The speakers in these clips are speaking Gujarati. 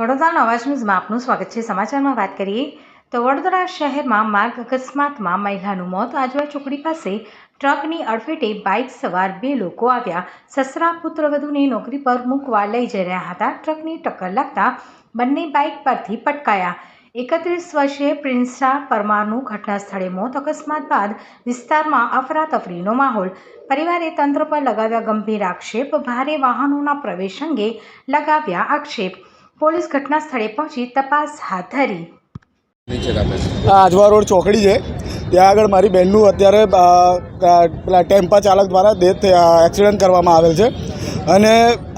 વડોદરાના અવાજ ન્યૂઝમાં આપનું સ્વાગત છે। સમાચારમાં વાત કરીએ તો વડોદરા શહેરમાં માર્ગ અકસ્માતમાં મહિલાનું મોત। આજવા ચોકડી પાસે ટ્રકની અડફેટે બાઇક સવાર બે લોકો આવ્યા। સસરા પુત્રવધૂને નોકરી પર મૂકવા લઈ જઈ રહ્યા હતા। ટ્રકની ટક્કર લાગતા બંને બાઇક પરથી પટકાયા। 31 વર્ષીય પ્રિન્સા પરમારનું ઘટના સ્થળે મોત। અકસ્માત બાદ વિસ્તારમાં અફરાતફરીનો માહોલ। પરિવારે તંત્ર પર લગાવ્યા ગંભીર આક્ષેપ। ભારે વાહનોના પ્રવેશ અંગે લગાવ્યા આક્ષેપ। પોલીસ ઘટના સ્થળે પહોંચી તપાસ હાથ ધરી। આજવા રોડ ચોકડી છે, ત્યાં આગળ મારી બહેનનું અત્યારે પેલા ટેમ્પા ચાલક દ્વારા એક્સિડન્ટ કરવામાં આવેલ છે અને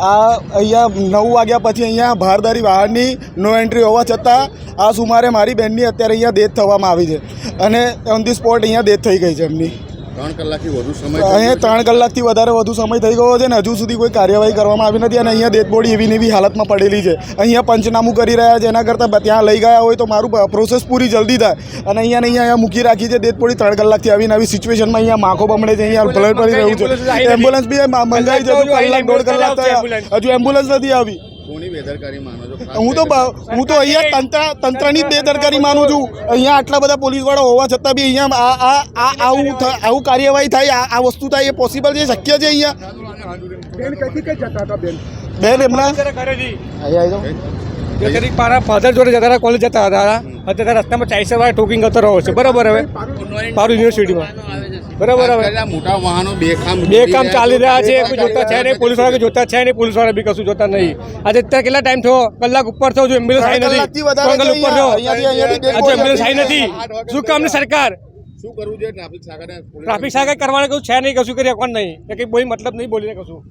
આ અહીંયા 9 વાગ્યા પછી અહીંયા ભારદારી વાહનની નો એન્ટ્રી હોવા છતાં આ સુમારે મારી બહેનની અત્યારે અહીંયા ડેથ થવામાં આવી છે અને ઓન ધી સ્પોટ અહીંયા ડેથ થઈ ગઈ છે એમની। 3 કલાકથી વધુ સમય અહીંયા 3 કલાકથી વધુ સમય થઈ ગયો છે ને હજુ સુધી કોઈ કાર્યવાહી કરવામાં આવી નથી અને અહીંયા ડેડ બોડી એવી ને એવી હાલતમાં પડેલી છે। અહીંયા પંચનામું કરી રહ્યા છે, એના કરતાં ત્યાં લઈ ગયા હોય તો મારું પ્રોસેસ પૂરી જલ્દી થાય અને અહીંયા મૂકી રાખી છે ડેડ બોડી। 3 કલાકથી આવીને આવી સિચ્યુએશનમાં અહીંયા માખો બમડે છે, અહીંયા બ્લડ પડી રહ્યું છે। એમ્બ્યુલન્સ બી મંગાવી છે, કલાક 1.5 કલાક થયા, હજુ એમ્બ્યુલન્સ નથી આવી। કોની બેદરકારી માનો છો? હું તો અહીંયા તંત્રની જ બેદરકારી માનું છું। અહીંયા આટલા બધા પોલીસવાળા હોવા છતાં બી અહીંયા આવું કાર્યવાહી થાય, આ વસ્તુ થાય એ પોસિબલ છે, શક્ય છે? અહીંયા બેન એમના મારા ફાધર જોડે જતા હતા, કોલેજ જતા હતા, અત્યારે રસ્તામાં ચાઈસરવાળા ઠોકિંગ કરતો રહ્યો છે, બરાબર? હવે પારૂલ યુનિવર્સિટીમાં, બરાબર? હવે મોટા વાહનો બેકામ ચાલી રહ્યા છે, કોઈ જોતા છે નહીં, પોલીસ વાળા જોતા છે નહીં, પોલીસ વાળા બી કશું જોતા નહીં। આજે અત્યારે કેટલા ટાઈમ થયો? કલાક ઉપર થયો, જો એમ્બ્યુલન્સ આવી નથી, ઉપર થયો, હજુ એમ્બ્યુલન્સ આવી નથી। શું કામની સરકાર? શું કરવું જોઈએ? ટ્રાફિક શાખાને કરવાનું કશું છે નહીં, કશું કરી કોણ નહીં, કંઈ બોલી મતલબ નહીં બોલીને કશું।